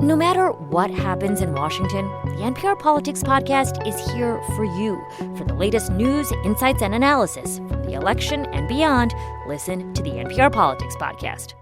No matter what happens in Washington, the NPR Politics Podcast is here for you. For the latest news, insights, and analysis from the election and beyond, listen to the NPR Politics Podcast.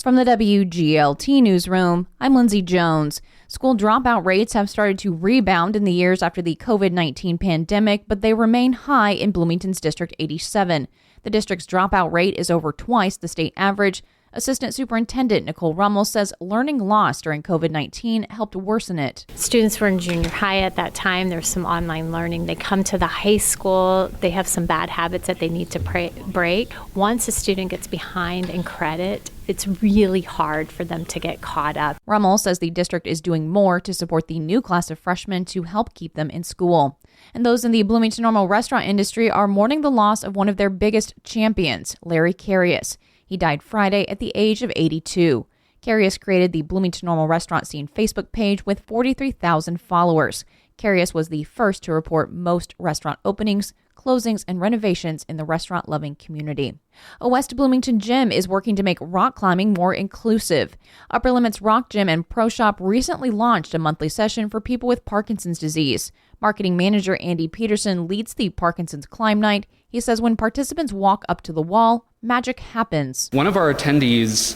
From the WGLT Newsroom, I'm Lindsay Jones. School dropout rates have started to rebound in the years after the COVID-19 pandemic, but they remain high in Bloomington's District 87. The district's dropout rate is over twice the state average. Assistant Superintendent Nicole Rummel says learning loss during COVID-19 helped worsen it. Students were in junior high at that time. There's some online learning. They come to the high school. They have some bad habits that they need to break. Once a student gets behind in credit, it's really hard for them to get caught up. Rummel says the district is doing more to support the new class of freshmen to help keep them in school. And those in the Bloomington Normal restaurant industry are mourning the loss of one of their biggest champions, Larry Carius. He died Friday at the age of 82. Carius created the Bloomington Normal Restaurant Scene Facebook page with 43,000 followers. Carius was the first to report most restaurant openings, closings, and renovations in the restaurant-loving community. A West Bloomington gym is working to make rock climbing more inclusive. Upper Limits Rock Gym and Pro Shop recently launched a monthly session for people with Parkinson's disease. Marketing manager Andy Peterson leads the Parkinson's Climb Night. He says when participants walk up to the wall, magic happens. One of our attendees,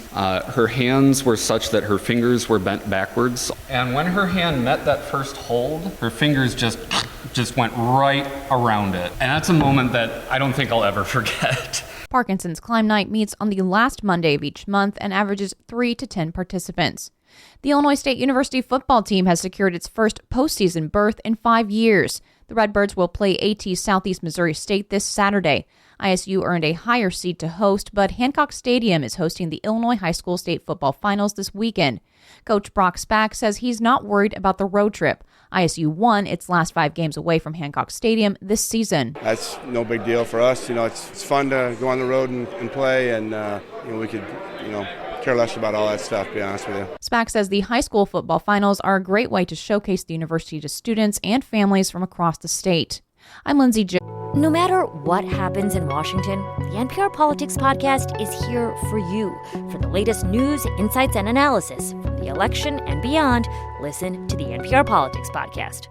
her hands were such that her fingers were bent backwards. And when her hand met that first hold, her fingers just went right around it. And that's a moment that I don't think I'll ever forget. Parkinson's Climb Night meets on the last Monday of each month and averages 3 to 10 participants. The Illinois State University football team has secured its first postseason berth in 5 years. The Redbirds will play AT Southeast Missouri State this Saturday. ISU earned a higher seed to host, but Hancock Stadium is hosting the Illinois High School State Football Finals this weekend. Coach Brock Spack says he's not worried about the road trip. ISU won its last 5 games away from Hancock Stadium this season. That's no big deal for us. It's fun to go on the road and play, and we could, care less about all that stuff, to be honest with you. Spack says the high school football finals are a great way to showcase the university to students and families from across the state. I'm Lindsay Jones. No matter what happens in Washington, the NPR Politics Podcast is here for you. For the latest news, insights, and analysis from the election and beyond, listen to the NPR Politics Podcast.